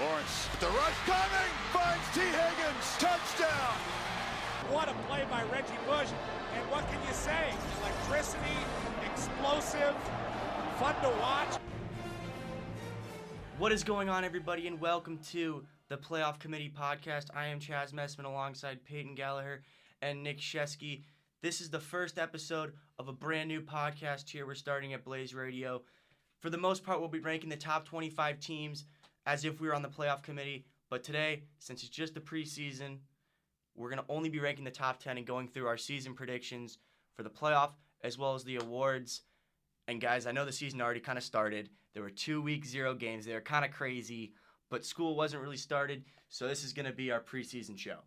Lawrence, the rush coming, finds T. Higgins, touchdown. What a play by Reggie Bush, and what can you say? Electricity, explosive, fun to watch. What is going on, everybody, and welcome to the Playoff Committee Podcast. I am Chaz Messman alongside Peyton, Gallaher, and Nick Scheske. This is the first episode of a brand new podcast here. We're starting at Blaze Radio. For the most part, we'll be ranking the top 25 teams as if we were on the Playoff Committee. But today, since it's just the preseason, we're going to only be ranking the top 10 and going through our season predictions for the playoff as well as the awards. And guys, I know the season already kind of started. There were 2 week 0 games. They were kind of crazy, but school wasn't really started. So this is going to be our preseason show.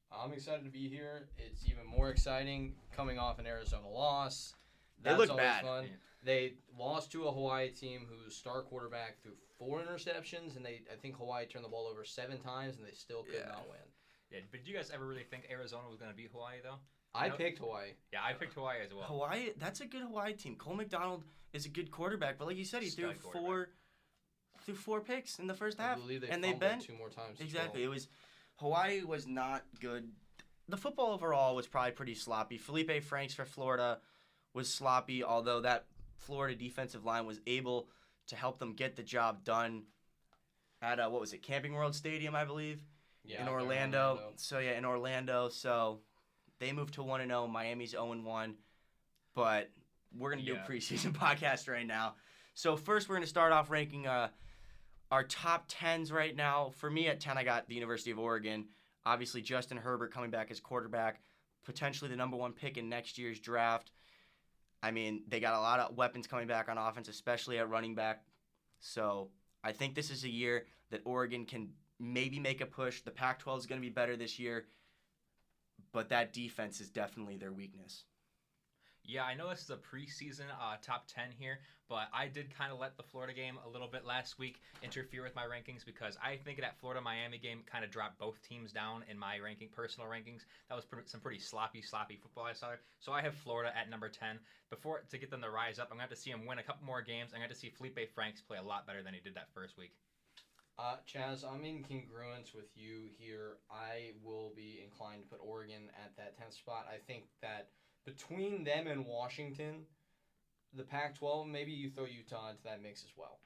I'm excited to be here. It's even more exciting coming off an Arizona loss. They look bad. Fun. Yeah. They lost to a Hawaii team whose star quarterback threw 4 interceptions, and I think Hawaii turned the ball over 7 times, and they still could not win. Yeah, but did you guys ever really think Arizona was going to beat Hawaii, though? I picked Hawaii. Yeah, I picked Hawaii as well. Hawaii, that's a good Hawaii team. Cole McDonald is a good quarterback, but like you said, he threw four picks in the first half. I believe they fumbled bent 2 more times. Exactly. Hawaii was not good. The football overall was probably pretty sloppy. Felipe Franks for Florida was sloppy, although that Florida defensive line was able to help them get the job done at, Camping World Stadium, I believe, in Orlando. In Orlando. So they moved to 1-0. Miami's 0-1. But we're going to do a preseason podcast right now. So first we're going to start off ranking our top 10s right now. For me, at 10, I got the University of Oregon. Obviously, Justin Herbert coming back as quarterback, potentially the number 1 pick in next year's draft. I mean, they got a lot of weapons coming back on offense, especially at running back. So I think this is a year that Oregon can maybe make a push. The Pac-12 is going to be better this year, but that defense is definitely their weakness. Yeah, I know this is a preseason top 10 here, but I did kind of let the Florida game a little bit last week interfere with my rankings because I think that Florida-Miami game kind of dropped both teams down in my personal rankings. That was some pretty sloppy football I saw there. So I have Florida at number 10. To get them to rise up, I'm going to have to see them win a couple more games. I'm going to see Felipe Franks play a lot better than he did that first week. Chaz, I'm in congruence with you here. I will be inclined to put Oregon at that 10th spot. I think that between them and Washington, the Pac-12, maybe you throw Utah into that mix as well.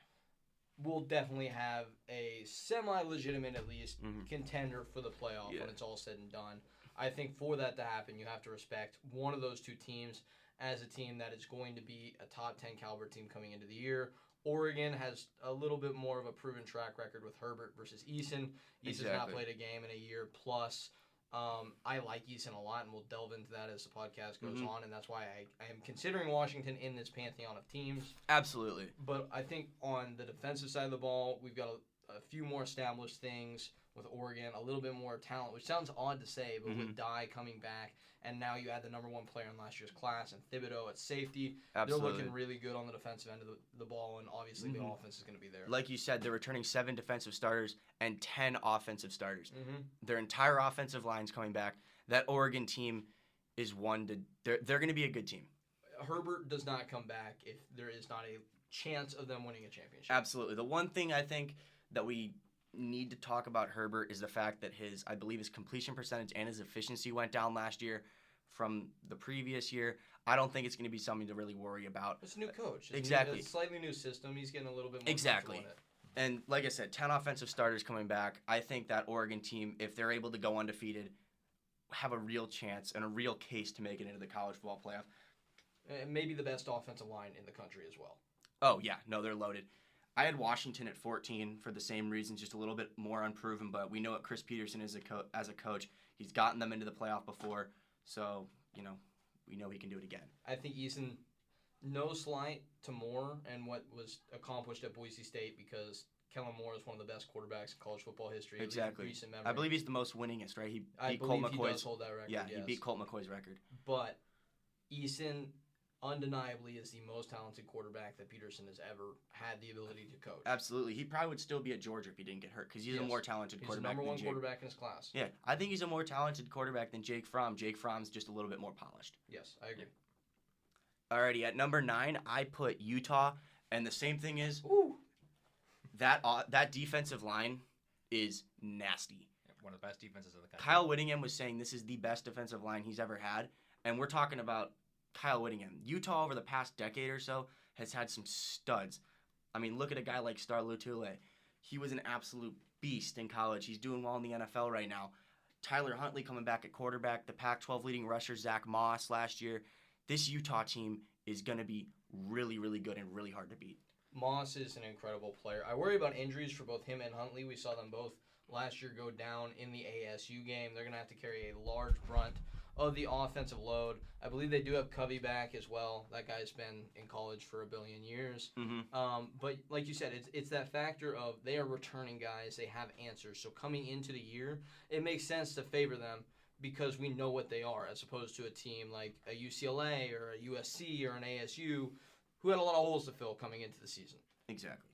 We'll definitely have a semi-legitimate, at least, contender for the playoff when it's all said and done. I think for that to happen, you have to respect one of those 2 teams as a team that is going to be a top 10 caliber team coming into the year. Oregon has a little bit more of a proven track record with Herbert versus Eason. Eason's not played a game in a year plus. I like Eason a lot, and we'll delve into that as the podcast goes on, and that's why I am considering Washington in this pantheon of teams. Absolutely. But I think on the defensive side of the ball, we've got a few more established things with Oregon, a little bit more talent, which sounds odd to say, but with Dye coming back, and now you add the number 1 player in last year's class, and Thibodeau at safety. Absolutely. They're looking really good on the defensive end of the ball, and obviously the offense is going to be there. Like you said, they're returning 7 defensive starters and 10 offensive starters. Their entire offensive line's coming back. That Oregon team is they're going to be a good team. Herbert does not come back if there is not a chance of them winning a championship. Absolutely. The one thing I think that we need to talk about Herbert is the fact that his completion percentage and his efficiency went down last year from the previous year. I don't think it's going to be something to really worry about. It's a new coach. Exactly. It's a slightly new system. He's getting a little bit more exactly. comfortable in it. And like I said, 10 offensive starters coming back. I think that Oregon team, if they're able to go undefeated, have a real chance and a real case to make it into the college football playoff. And maybe the best offensive line in the country as well. Oh, yeah. No, they're loaded. I had Washington at 14 for the same reasons, just a little bit more unproven, but we know what Chris Peterson is as a coach. He's gotten them into the playoff before, so, we know he can do it again. I think Eason, no slight to Moore and what was accomplished at Boise State, because Kellen Moore is one of the best quarterbacks in college football history. Exactly. Recent memory. I believe he's the most winningest, right? He beat Colt McCoy's. He does hold that record, yeah, he beat Colt McCoy's record. But Eason undeniably is the most talented quarterback that Peterson has ever had the ability to coach. Absolutely. He probably would still be at Georgia if he didn't get hurt, because he's a more talented quarterback than Jake. He's the number 1 quarterback in his class. Yeah, I think he's a more talented quarterback than Jake Fromm. Jake Fromm's just a little bit more polished. Yes, I agree. Alrighty, at number 9, I put Utah, and the same thing is... Ooh. that defensive line is nasty. One of the best defenses in the country. Kyle Whittingham was saying this is the best defensive line he's ever had, and we're talking about Kyle Whittingham. Utah over the past decade or so has had some studs. I mean, look at a guy like Star Lotule. He was an absolute beast in college. He's doing well in the NFL right now. Tyler Huntley coming back at quarterback. The Pac-12 leading rusher, Zach Moss, last year. This Utah team is going to be really, really good and really hard to beat. Moss is an incredible player. I worry about injuries for both him and Huntley. We saw them both last year go down in the ASU game. They're going to have to carry a large brunt of the offensive load. I believe they do have Covey back as well. That guy's been in college for a billion years. But like you said, it's that factor of they are returning guys. They have answers. So coming into the year, it makes sense to favor them because we know what they are, as opposed to a team like a UCLA or a USC or an ASU who had a lot of holes to fill coming into the season. Exactly.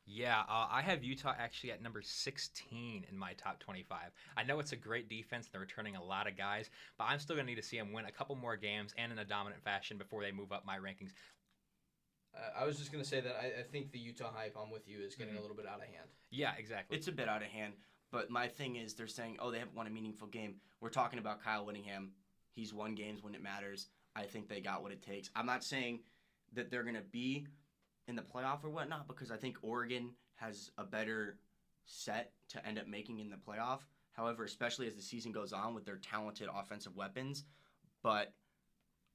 Yeah, I have Utah actually at number 16 in my top 25. I know it's a great defense. They're returning a lot of guys, but I'm still going to need to see them win a couple more games and in a dominant fashion before they move up my rankings. I was just going to say that I think the Utah hype, I'm with you, is getting a little bit out of hand. Yeah, exactly. It's a bit out of hand, but my thing is they're saying, oh, they haven't won a meaningful game. We're talking about Kyle Whittingham. He's won games when it matters. I think they got what it takes. I'm not saying that they're going to be in the playoff or whatnot, because I think Oregon has a better set to end up making in the playoff. However, especially as the season goes on with their talented offensive weapons. But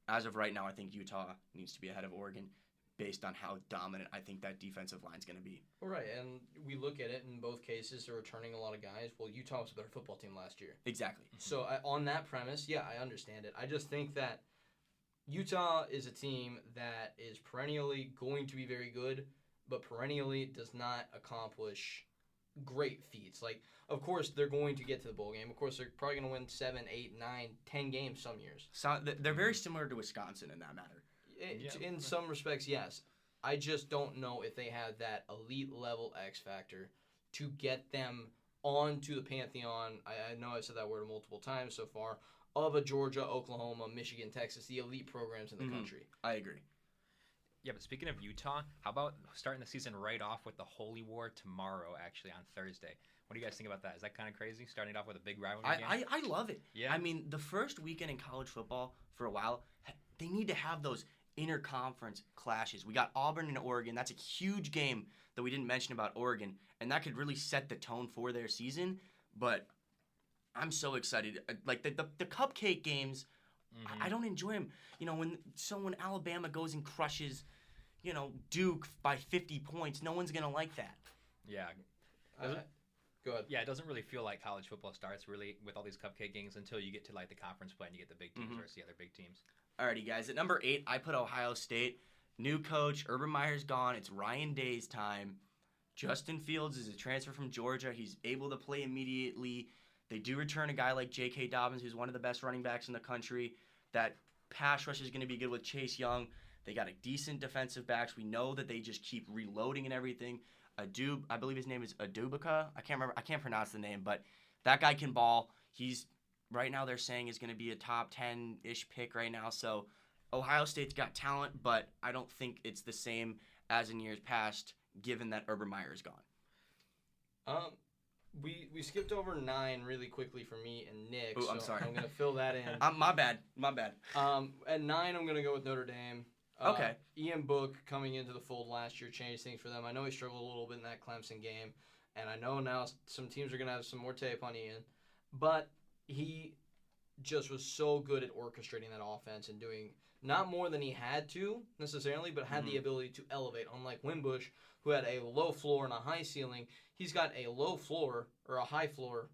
as of right now, I think Utah needs to be ahead of Oregon based on how dominant I think that defensive line's going to be. All right, and we look at it in both cases, they're returning a lot of guys. Well, Utah was a better football team last year. Exactly. So on that premise, yeah, I understand it. I just think that Utah is a team that is perennially going to be very good, but perennially does not accomplish great feats. Like, of course, they're going to get to the bowl game. Of course, they're probably going to win 7, 8, 9, 10 games some years. So they're very similar to Wisconsin in that matter. In some respects, yes. I just don't know if they have that elite level X factor to get them onto the pantheon. I know I said that word multiple times so far, of a Georgia, Oklahoma, Michigan, Texas, the elite programs in the country. I agree. Yeah, but speaking of Utah, how about starting the season right off with the Holy War tomorrow, actually, on Thursday? What do you guys think about that? Is that kind of crazy, starting it off with a big rivalry game? I love it. Yeah. I mean, the first weekend in college football for a while, they need to have those interconference clashes. We got Auburn and Oregon. That's a huge game that we didn't mention about Oregon, and that could really set the tone for their season. But I'm so excited. Like the cupcake games, I don't enjoy them. You know, when Alabama goes and crushes, you know, Duke by 50 points, no one's gonna like that. Yeah. Go ahead. Yeah, it doesn't really feel like college football starts really with all these cupcake games until you get to like the conference play and you get the big teams versus the other big teams. Alrighty, guys. At number 8, I put Ohio State. New coach, Urban Meyer's gone. It's Ryan Day's time. Justin Fields is a transfer from Georgia. He's able to play immediately. They do return a guy like J.K. Dobbins, who's one of the best running backs in the country. That pass rush is going to be good with Chase Young. They got a decent defensive backs. We know that they just keep reloading and everything. I believe his name is Adubaka. I can't pronounce the name, but that guy can ball. He's right now they're saying is going to be a top 10-ish pick right now. So Ohio State's got talent, but I don't think it's the same as in years past, given that Urban Meyer is gone. We skipped over 9 really quickly for me and Nick. Ooh, I'm sorry. I'm going to fill that in. My bad. At 9, I'm going to go with Notre Dame. Okay. Ian Book coming into the fold last year changed things for them. I know he struggled a little bit in that Clemson game, and I know now some teams are going to have some more tape on Ian, but he just was so good at orchestrating that offense and doing not more than he had to necessarily, but had the ability to elevate. Unlike Wimbush, who had a low floor and a high ceiling, he's got a low floor, or a high floor,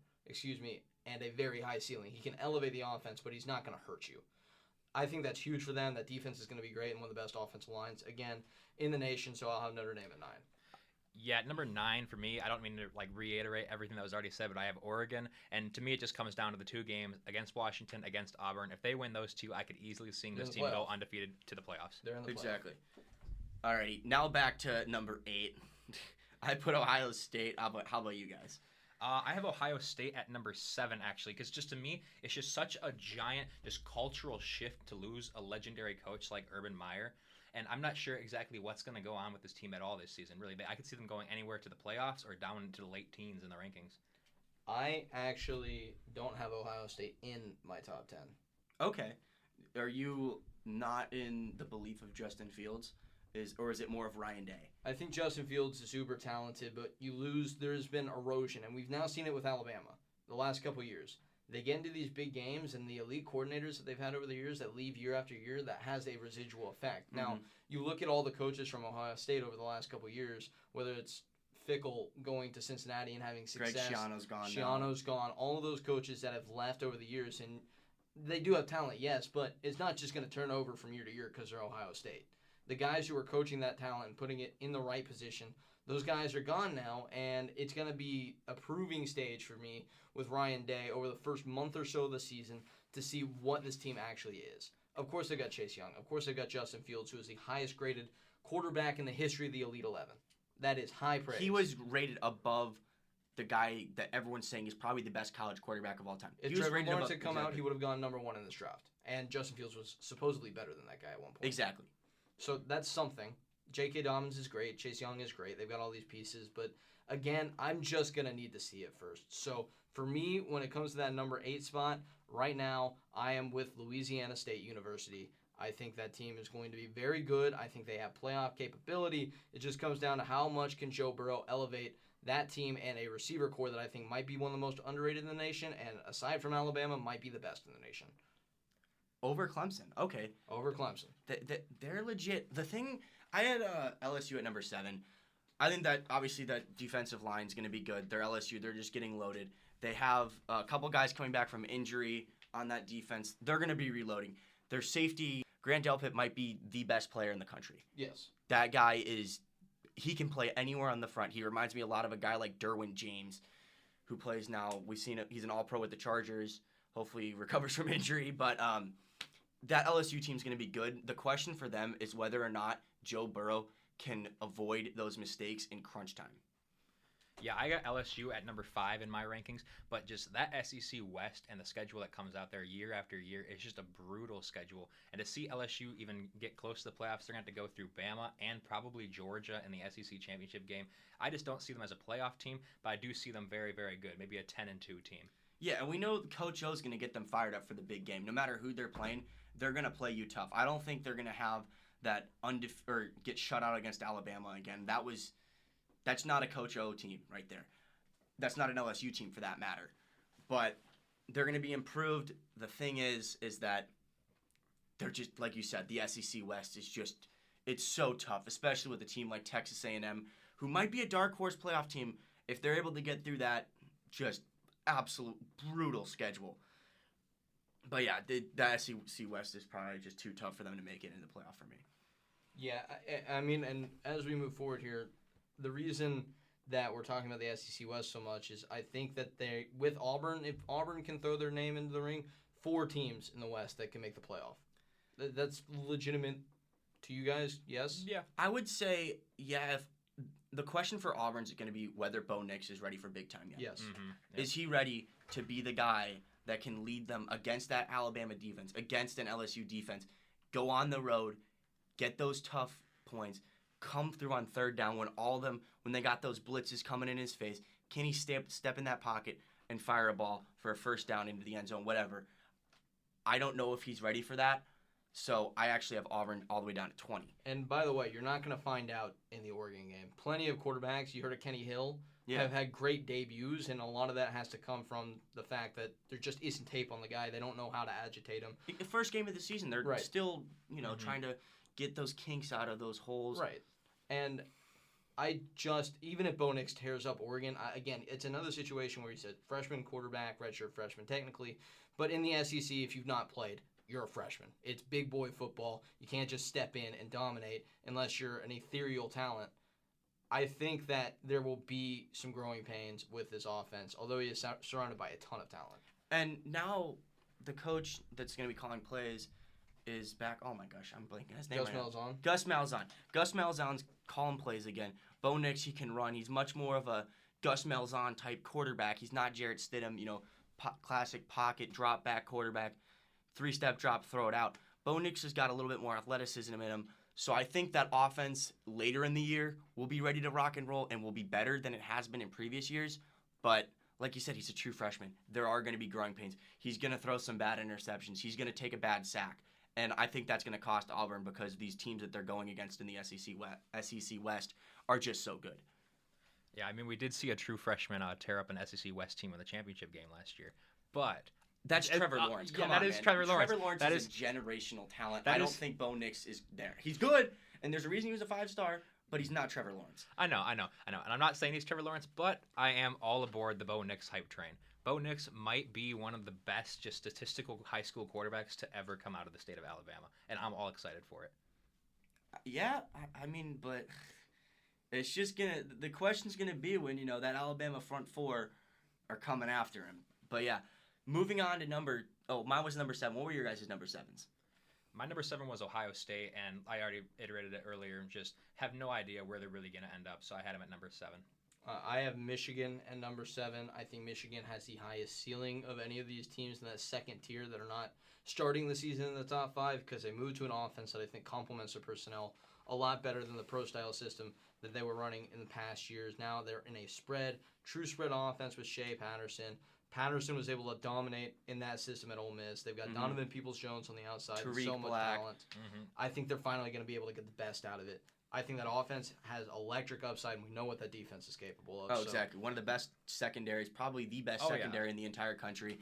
and a very high ceiling. He can elevate the offense, but he's not going to hurt you. I think that's huge for them. That defense is going to be great and one of the best offensive lines, again, in the nation, so I'll have Notre Dame at 9. Yeah, number 9 for me, I don't mean to reiterate everything that was already said, but I have Oregon, and to me it just comes down to the 2 games against Washington, against Auburn. If they win those 2, I could easily see this team go undefeated to the playoffs. They're in the playoffs. Exactly. Alrighty, now back to number 8. I put Ohio State. How about you guys? I have Ohio State at number 7, actually, because just to me, it's just such a giant, just cultural shift to lose a legendary coach like Urban Meyer. and I'm not sure exactly what's going to go on with this team at all this season. Really, I could see them going anywhere to the playoffs or down into the late teens in the rankings. I actually don't have Ohio State in my top 10. Okay. Are you not in the belief of Justin Fields? Or is it more of Ryan Day? I think Justin Fields is super talented, but there's been erosion, and we've now seen it with Alabama the last couple years. They get into these big games, and the elite coordinators that they've had over the years that leave year after year, that has a residual effect. Mm-hmm. Now, you look at all the coaches from Ohio State over the last couple years, whether it's Fickle going to Cincinnati and having success. Greg Schiano's gone. Schiano's gone. All of those coaches that have left over the years, and they do have talent, yes, but it's not just going to turn over from year to year because they're Ohio State. The guys who are coaching that talent and putting it in the right position, those guys are gone now, and it's going to be a proving stage for me with Ryan Day over the first month or so of the season to see what this team actually is. Of course, they've got Chase Young. Of course, they've got Justin Fields, who is the highest graded quarterback in the history of the Elite 11. That is high praise. He was rated above the guy that everyone's saying is probably the best college quarterback of all time. If Trevor Lawrence had come out, he would have gone number 1 in this draft. And Justin Fields was supposedly better than that guy at one point. Exactly. So that's something. J.K. Dobbins is great. Chase Young is great. They've got all these pieces. But, again, I'm just going to need to see it first. So, for me, when it comes to that number 8 spot, right now, I am with Louisiana State University. I think that team is going to be very good. I think they have playoff capability. It just comes down to how much can Joe Burrow elevate that team and a receiver core that I think might be one of the most underrated in the nation, and aside from Alabama, might be the best in the nation. Over Clemson. Okay. Over Clemson. They're legit. The thing, I had LSU at number 7. I think that, obviously, that defensive line is going to be good. They're LSU. They're just getting loaded. They have a couple guys coming back from injury on that defense. They're going to be reloading. Their safety, Grant Delpit, might be the best player in the country. Yes. That guy he can play anywhere on the front. He reminds me a lot of a guy like Derwin James, who plays now. We've seen it. He's an all-pro with the Chargers. Hopefully he recovers from injury. But that LSU team's going to be good. The question for them is whether or not Joe Burrow can avoid those mistakes in crunch time. Yeah, I got LSU at number 5 in my rankings, but just that SEC West and the schedule that comes out there year after year is just a brutal schedule. And to see LSU even get close to the playoffs, they're going to have to go through Bama and probably Georgia in the SEC championship game. I just don't see them as a playoff team, but I do see them very, very good, maybe a 10-2 team. Yeah, and we know Coach O's going to get them fired up for the big game. No matter who they're playing, they're going to play you tough. I don't think they're going to have that or get shut out against Alabama again. That's not a Coach O team right there. That's not an LSU team for that matter. But they're going to be improved. The thing is that they're just, like you said, the SEC West is just, it's so tough, especially with a team like Texas A&M, who might be a dark horse playoff team if they're able to get through that just absolute brutal schedule. But yeah, the SEC West is probably just too tough for them to make it into the playoff for me. Yeah, I mean, and as we move forward here, the reason that we're talking about the SEC West so much is I think that with Auburn, if Auburn can throw their name into the ring, 4 teams in the West that can make the playoff. That's legitimate to you guys, yes? Yeah. I would say, yeah, if the question for Auburn is going to be whether Bo Nix is ready for big time yet. Yes. Mm-hmm. Yep. Is he ready to be the guy that can lead them against that Alabama defense, against an LSU defense, go on the road, get those tough points, come through on third down when they got those blitzes coming in his face? Can he step in that pocket and fire a ball for a first down into the end zone, whatever? I don't know if he's ready for that, so I actually have Auburn all the way down to 20. And by the way, you're not going to find out in the Oregon game. Plenty of quarterbacks, you heard of Kenny Hill, have had great debuts, and a lot of that has to come from the fact that there just isn't tape on the guy. They don't know how to agitate him. The first game of the season, they're still, trying to get those kinks out of those holes. Right. And even if Bo Nix tears up Oregon, again, it's another situation where he said freshman quarterback, redshirt freshman technically, but in the SEC, if you've not played, you're a freshman. It's big boy football. You can't just step in and dominate unless you're an ethereal talent. I think that there will be some growing pains with this offense, although he is surrounded by a ton of talent. And now the coach that's going to be calling plays is back. Oh my gosh, I'm blanking his name. Gus Malzahn. Gus Malzahn. Gus Malzahn's calling plays again. Bo Nix, he can run. He's much more of a Gus Malzahn type quarterback. He's not Jarrett Stidham, classic pocket drop back quarterback, 3-step drop, throw it out. Bo Nix has got a little bit more athleticism in him, So I think that offense later in the year will be ready to rock and roll and will be better than it has been in previous years. But like you said, he's a true freshman. There are going to be growing pains. He's going to throw some bad interceptions. He's going to take a bad sack. And I think that's going to cost Auburn because these teams that they're going against in the SEC West are just so good. Yeah, I mean, we did see a true freshman tear up an SEC West team in the championship game last year. But that's Trevor Lawrence. Come on, that is man. Trevor Lawrence. Trevor Lawrence is a generational talent. I don't think Bo Nix is there. He's good, and there's a reason he was a 5-star, but he's not Trevor Lawrence. I know. And I'm not saying he's Trevor Lawrence, but I am all aboard the Bo Nix hype train. Bo Nix might be one of the best just statistical high school quarterbacks to ever come out of the state of Alabama, and I'm all excited for it. Yeah, I mean, but it's just the question's gonna be when that Alabama front four are coming after him. But yeah, moving on to mine was number 7. What were your guys' number 7s? My number 7 was Ohio State, and I already iterated it earlier. Just have no idea where they're really gonna end up, so I had them at number 7. I have Michigan at number 7. I think Michigan has the highest ceiling of any of these teams in that second tier that are not starting the season in the top 5 because they moved to an offense that I think complements their personnel a lot better than the pro-style system that they were running in the past years. Now they're in a true spread offense with Shea Patterson. Patterson was able to dominate in that system at Ole Miss. They've got Donovan Peoples-Jones on the outside. Tariq So much Black. talent. I think they're finally going to be able to get the best out of it. I think that offense has electric upside, and we know what that defense is capable of. Oh, exactly. One of the best secondaries, probably the best secondary in the entire country.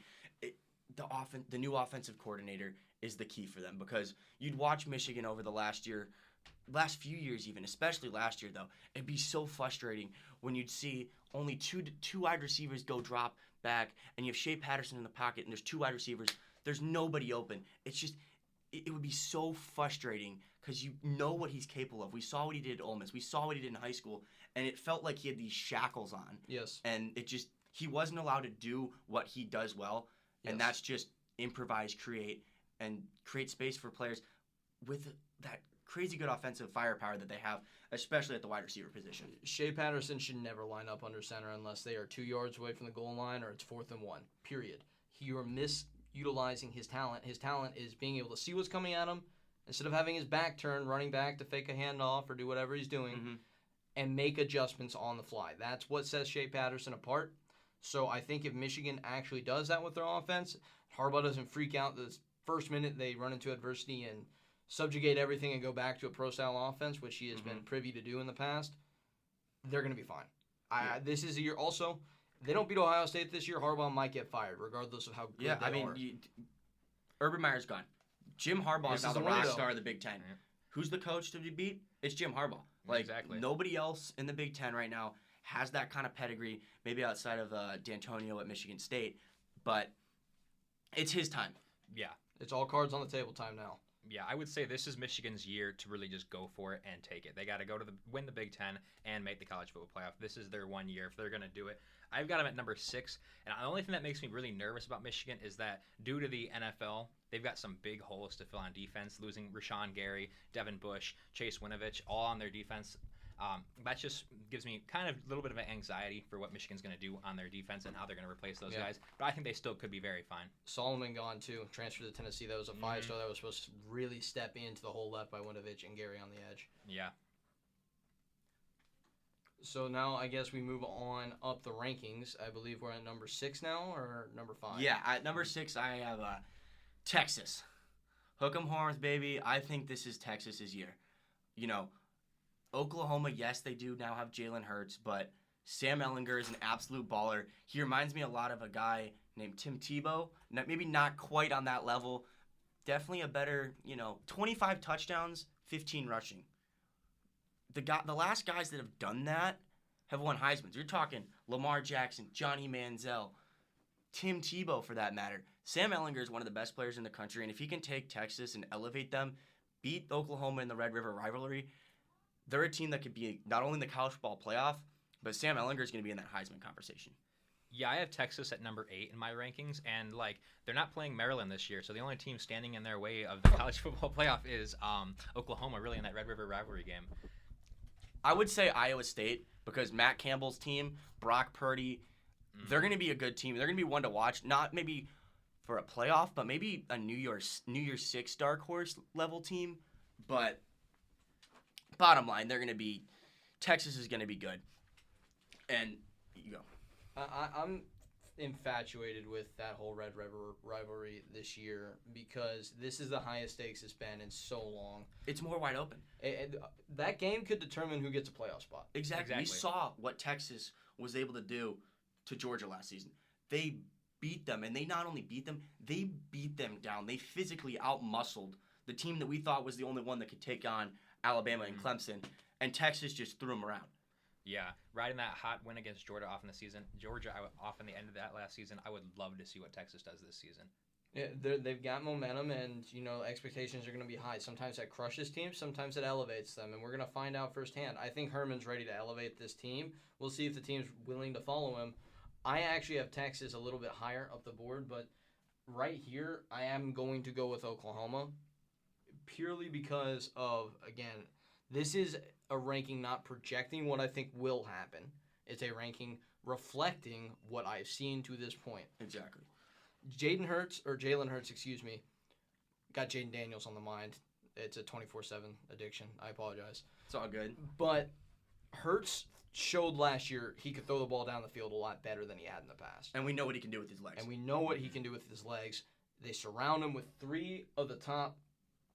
The new offensive coordinator is the key for them because you'd watch Michigan over the last few years even, especially last year though. It'd be so frustrating when you'd see only two wide receivers go drop back, and you have Shea Patterson in the pocket, and there's 2 wide receivers. There's nobody open. It's just it would be so frustrating because you know what he's capable of. We saw what he did at Ole Miss. We saw what he did in high school, and it felt like he had these shackles on. Yes. And he wasn't allowed to do what he does well, and that's just improvise, create space for players with that crazy good offensive firepower that they have, especially at the wide receiver position. Shea Patterson should never line up under center unless they are 2 yards away from the goal line or it's 4th and 1, period. You are utilizing his talent. His talent is being able to see what's coming at him instead of having his back turned, running back to fake a handoff or do whatever he's doing, and make adjustments on the fly. That's what sets Shea Patterson apart. So I think if Michigan actually does that with their offense, Harbaugh doesn't freak out the first minute they run into adversity and subjugate everything and go back to a pro-style offense, which he has been privy to do in the past, they're going to be fine. This is a year also. If they don't beat Ohio State this year, Harbaugh might get fired, regardless of how good they are. Urban Meyer's gone. Jim Harbaugh is now the rock star of the Big Ten. Yeah. Who's the coach to be beat? It's Jim Harbaugh. Exactly. Nobody else in the Big Ten right now has that kind of pedigree, maybe outside of D'Antonio at Michigan State, but it's his time. Yeah. It's all cards on the table time now. Yeah, I would say this is Michigan's year to really just go for it and take it. They got to go to win the Big Ten and make the college football playoff. This is their one year if they're going to do it. I've got them at number 6, and the only thing that makes me really nervous about Michigan is that due to the NFL, they've got some big holes to fill on defense, losing Rashawn Gary, Devin Bush, Chase Winovich, all on their defense. That just gives me kind of a little bit of an anxiety for what Michigan's going to do on their defense and how they're going to replace those guys. But I think they still could be very fine. Solomon gone too, transferred to Tennessee. That was a 5-star that was supposed to really step into the hole left by Winovich and Gary on the edge. Yeah. So now I guess we move on up the rankings. I believe we're at number 6 now or number 5? Yeah, at number 6 I have Texas. Hook 'em horns, baby. I think this is Texas's year. Oklahoma, yes, they do now have Jalen Hurts, but Sam Ehlinger is an absolute baller. He reminds me a lot of a guy named Tim Tebow. Maybe not quite on that level. Definitely a better, 25 touchdowns, 15 rushing. The last guys that have done that have won Heisman's. You're talking Lamar Jackson, Johnny Manziel, Tim Tebow for that matter. Sam Ehlinger is one of the best players in the country, and if he can take Texas and elevate them, beat Oklahoma in the Red River rivalry, they're a team that could be not only in the college football playoff, but Sam Ehlinger is going to be in that Heisman conversation. Yeah, I have Texas at number 8 in my rankings, and they're not playing Maryland this year, so the only team standing in their way of the college football playoff is Oklahoma, really, in that Red River rivalry game. I would say Iowa State because Matt Campbell's team, Brock Purdy, they're going to be a good team. They're going to be one to watch, not maybe for a playoff, but maybe a New Year's 6 dark horse level team. But bottom line, Texas is going to be good. And you go. I'm infatuated with that whole Red River rivalry this year because this is the highest stakes it's been in so long. It's more wide open. That game could determine who gets a playoff spot. Exactly. We saw what Texas was able to do to Georgia last season. They beat them, and they not only beat them, they beat them down. They physically out-muscled the team that we thought was the only one that could take on Alabama and Clemson, and Texas just threw them around. Yeah, riding that hot win against Georgia off in the season. Georgia off in the end of that last season. I would love to see what Texas does this season. Yeah, they've got momentum, and expectations are going to be high. Sometimes that crushes teams, sometimes it elevates them, and we're going to find out firsthand. I think Herman's ready to elevate this team. We'll see if the team's willing to follow him. I actually have Texas a little bit higher up the board, but right here I am going to go with Oklahoma purely because of, again, this is a ranking not projecting what I think will happen. It's a ranking reflecting what I've seen to this point. Exactly. Jalen Hurts, got Jaden Daniels on the mind. It's a 24/7 addiction. I apologize. It's all good. But Hurts showed last year he could throw the ball down the field a lot better than he had in the past. And we know what he can do with his legs. They surround him with 3 of the top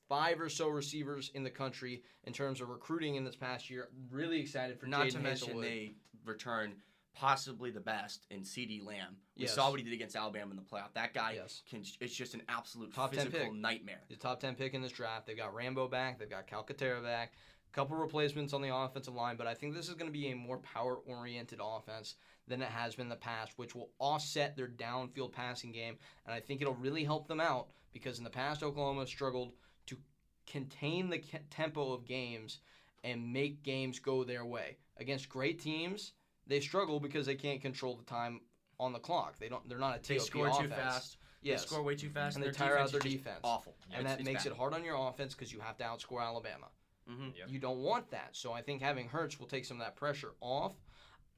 5 or so receivers in the country in terms of recruiting in this past year. Really excited for Not Jaden to mention Hazelwood. they return possibly the best in CeeDee Lamb. We Yes. saw what he did against Alabama in the playoff. That guy Yes. it's just an absolute Top 10 physical pick. nightmare. The top 10 pick in this draft. They've got Rambo back. They've got Calcaterra back. A couple replacements on the offensive line, but I think this is going to be a more power-oriented offense than it has been in the past, which will offset their downfield passing game, and I think it'll really help them out because in the past, Oklahoma struggled to contain the tempo of games and make games go their way. Against great teams, they struggle because they can't control the time on the clock. They're not a TOP They score offense. too fast. Yes. They score way too fast. And they their tire out their is just defense. Awful. And that makes it hard on your offense because you have to outscore Alabama. Mm-hmm. Yep. You don't want that. So I think having Hurts will take some of that pressure off.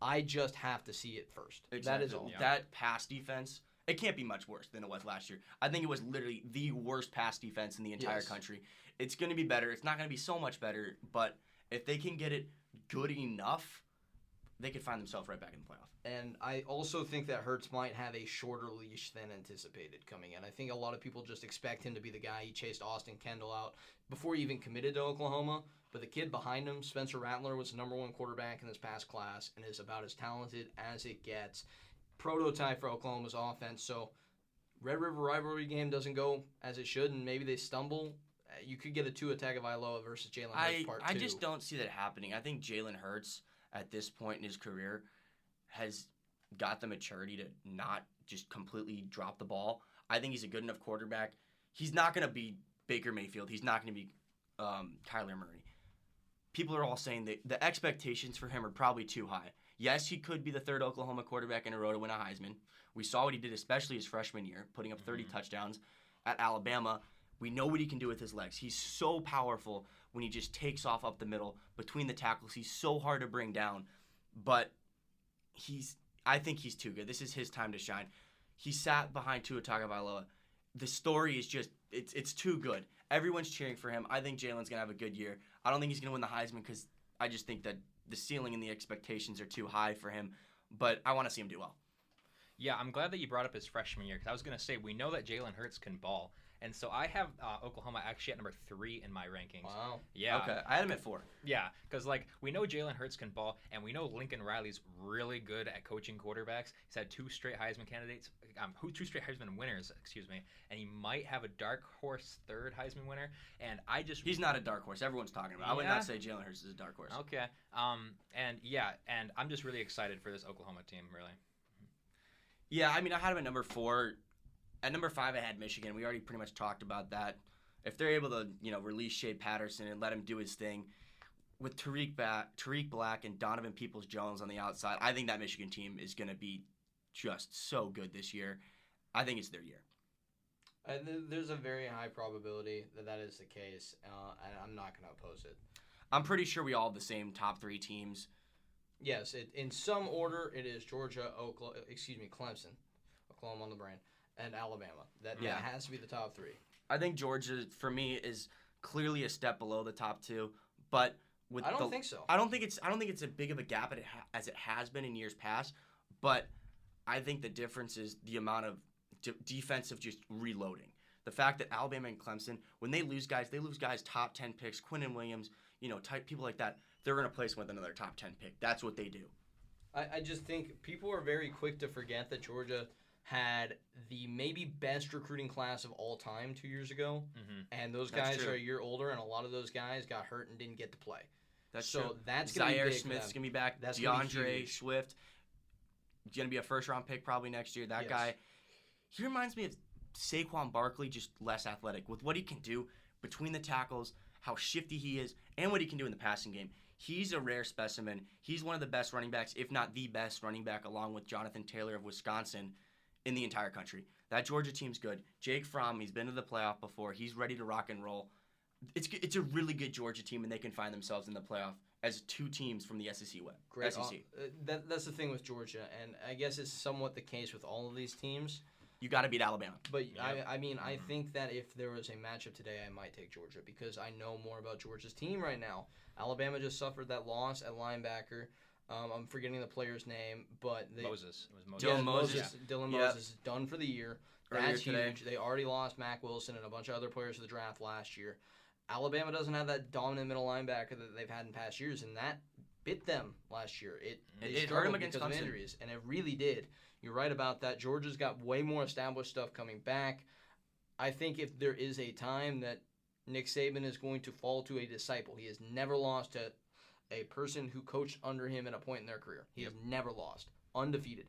I just have to see it first. Exactly. That is all. Yeah. That pass defense, it can't be much worse than it was last year. I think it was literally the worst pass defense in the entire Yes. country. It's going to be better. It's not going to be so much better, but if they can get it good enough, they could find themselves right back in the playoff. And I also think that Hurts might have a shorter leash than anticipated coming in. I think a lot of people just expect him to be the guy. He chased Austin Kendall out before he even committed to Oklahoma. But the kid behind him, Spencer Rattler, was the number 1 quarterback in this past class and is about as talented as it gets. Prototype for Oklahoma's offense. So Red River rivalry game doesn't go as it should, and maybe they stumble. You could get a Tua Tagovailoa versus Jalen Hurts part 2. I just don't see that happening. I think Jalen Hurts, at this point in his career, has got the maturity to not just completely drop the ball. I think he's a good enough quarterback. He's not going to be Baker Mayfield. He's not going to be Kyler Murray. People are all saying that the expectations for him are probably too high. Yes, he could be the 3rd Oklahoma quarterback in a row to win a Heisman. We saw what he did, especially his freshman year, putting up 30 touchdowns at Alabama. We know what he can do with his legs. He's so powerful when he just takes off up the middle between the tackles. He's so hard to bring down, but I think he's too good. This is his time to shine. He sat behind Tua Tagovailoa. The story is just, it's too good. Everyone's cheering for him. I think Jalen's going to have a good year. I don't think he's going to win the Heisman because I just think that the ceiling and the expectations are too high for him, but I want to see him do well. Yeah, I'm glad that you brought up his freshman year because I was going to say we know that Jalen Hurts can ball. And so I have Oklahoma actually at number 3 in my rankings. Wow. Yeah. Okay, I had him at 4. Yeah, because we know Jalen Hurts can ball, and we know Lincoln Riley's really good at coaching quarterbacks. He's had 2 straight Heisman candidates, 2 straight Heisman winners, and he might have a dark horse 3rd Heisman winner. And he's not a dark horse. Everyone's talking about. I would not say Jalen Hurts is a dark horse. Okay. And I'm just really excited for this Oklahoma team, really. Yeah, I mean, I had him at number 4. At number 5, I had Michigan. We already pretty much talked about that. If they're able to, release Shea Patterson and let him do his thing, with Tariq Black and Donovan Peoples-Jones on the outside, I think that Michigan team is going to be just so good this year. I think it's their year. There's a very high probability that is the case, and I'm not going to oppose it. I'm pretty sure we all have the same top 3 teams. Yes, in some order, it is Georgia, Clemson, Oklahoma on the brain, and Alabama. That has to be the top 3. I think Georgia, for me, is clearly a step below the top 2, but with I don't think so. I don't think it's a big of a gap as it has been in years past, but I think the difference is the amount of defensive just reloading. The fact that Alabama and Clemson, when they lose guys top 10 picks, Quinnen Williams, type people like that, they're going to place with another top 10 pick. That's what they do. I just think people are very quick to forget that Georgia had the maybe best recruiting class of all time 2 years ago, and those guys are a year older, and a lot of those guys got hurt and didn't get to play. That's true. That's going to be Zaire big Smith's for going to be back. That's DeAndre Swift, going to be a first-round pick probably next year. That guy, he reminds me of Saquon Barkley, just less athletic. With what he can do between the tackles, how shifty he is, and what he can do in the passing game. He's a rare specimen. He's one of the best running backs, if not the best running back, along with Jonathan Taylor of Wisconsin, in the entire country. That Georgia team's good. Jake Fromm, he's been to the playoff before. He's ready to rock and roll. It's a really good Georgia team, and they can find themselves in the playoff as two teams from the SEC West. Great. SEC. That's the thing with Georgia, and I guess it's somewhat the case with all of these teams. You got to beat Alabama. But I think that if there was a matchup today, I might take Georgia because I know more about Georgia's team right now. Alabama just suffered that loss at linebacker. I'm forgetting the player's name, but Moses. It was Moses. Dylan Moses. Dylan Moses is done for the year. That's Earlier huge. They already lost Mack Wilson and a bunch of other players to the draft last year. Alabama doesn't have that dominant middle linebacker that they've had in past years, and that bit them last year. It hurt them against because of Clemson. injuries, and it really did. You're right about that. Georgia's got way more established stuff coming back. I think if there is a time that Nick Saban is going to fall to a disciple, he has never lost to a person who coached under him at a point in their career. He has never lost. Undefeated.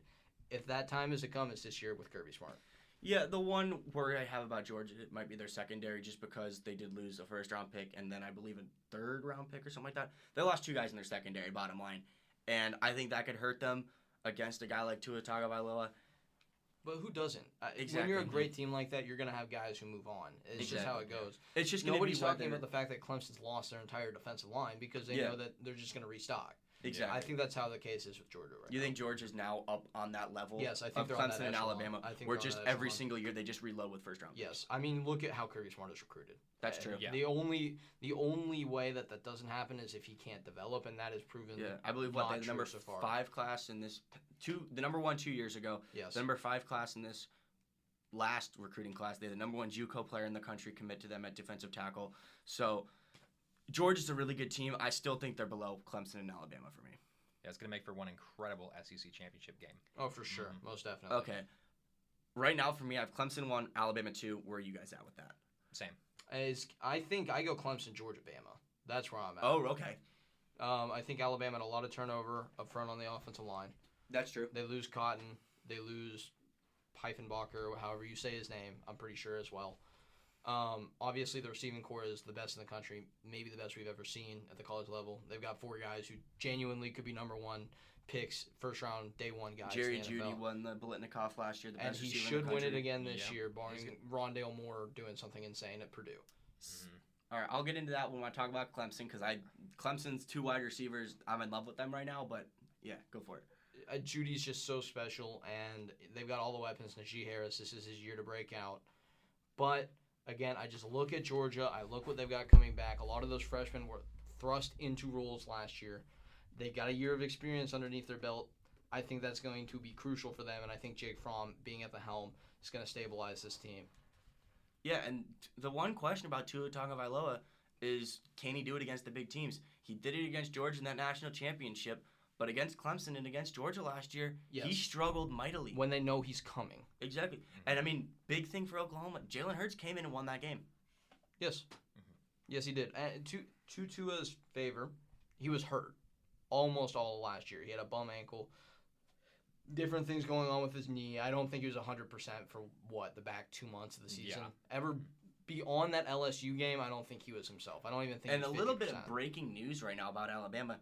If that time is to come, it's this year with Kirby Smart. Yeah, the one worry I have about Georgia, it might be their secondary just because they did lose a first-round pick and then I believe a third-round pick or something like that. They lost two guys in their secondary, bottom line. And I think that could hurt them against a guy like Tua Tagovailoa. But who doesn't? Exactly. When you're a great team like that, you're going to have guys who move on. It's just how it goes. It's just Nobody's talking about the fact that Clemson's lost their entire defensive line because they know that they're just going to restock. Exactly. I think that's how the case is with Georgia right now. You think Georgia's now up on that level? Yes, I think of they're on Clemson that and echelon. Alabama, I think where they're on just that every echelon. single year they just reload with first-round picks. Yes, I mean look at how Kirby Smart is recruited. That's true. Yeah. The only way that doesn't happen is if he can't develop, and that is proven. Yeah, I believe not the number true so far. 5 class in this the number 1 2 years ago. Yes. The number 5 class in this last recruiting class, they had the number 1 JUCO player in the country commit to them at defensive tackle. So Georgia's a really good team. I still think they're below Clemson and Alabama for me. Yeah, it's going to make for one incredible SEC championship game. Oh, for sure. Most definitely. Okay. Right now, for me, I have Clemson 1, Alabama 2. Where are you guys at with that? Same. I think I go Clemson, Georgia, Bama. That's where I'm at. Oh, okay. I think Alabama had a lot of turnover up front on the offensive line. That's true. They lose Cotton. They lose Pfeifenbacher, however you say his name. I'm pretty sure as well. Obviously, the receiving core is the best in the country, maybe the best we've ever seen at the college level. They've got 4 guys who genuinely could be number 1 picks, first-round, day 1 guys. Jerry in the Jeudy NFL. won the Biletnikoff last year, the And best he receiver should in the win country. it again this year, barring Rondale Moore doing something insane at Purdue. All right, I'll get into that when I talk about Clemson because Clemson's 2 wide receivers, I'm in love with them right now, but yeah, go for it. Judy's just so special, and they've got all the weapons. Najee Harris, this is his year to break out. But, again, I just look at Georgia. I look what they've got coming back. A lot of those freshmen were thrust into roles last year. They got a year of experience underneath their belt. I think that's going to be crucial for them, and I think Jake Fromm being at the helm is going to stabilize this team. Yeah, and the one question about Tua Tagovailoa is, can he do it against the big teams? He did it against Georgia in that national championship, but against Clemson and against Georgia last year, he struggled mightily. When they know he's coming. Exactly. And, I mean, big thing for Oklahoma, Jalen Hurts came in and won that game. Yes. Yes, he did. And to Tua's favor, he was hurt almost all of last year. He had a bum ankle. Different things going on with his knee. I don't think he was 100% for, the back 2 months of the season. Yeah. Ever beyond that LSU game, I don't think he was himself. I don't even think And he was a little 50%. bit of breaking news right now about Alabama.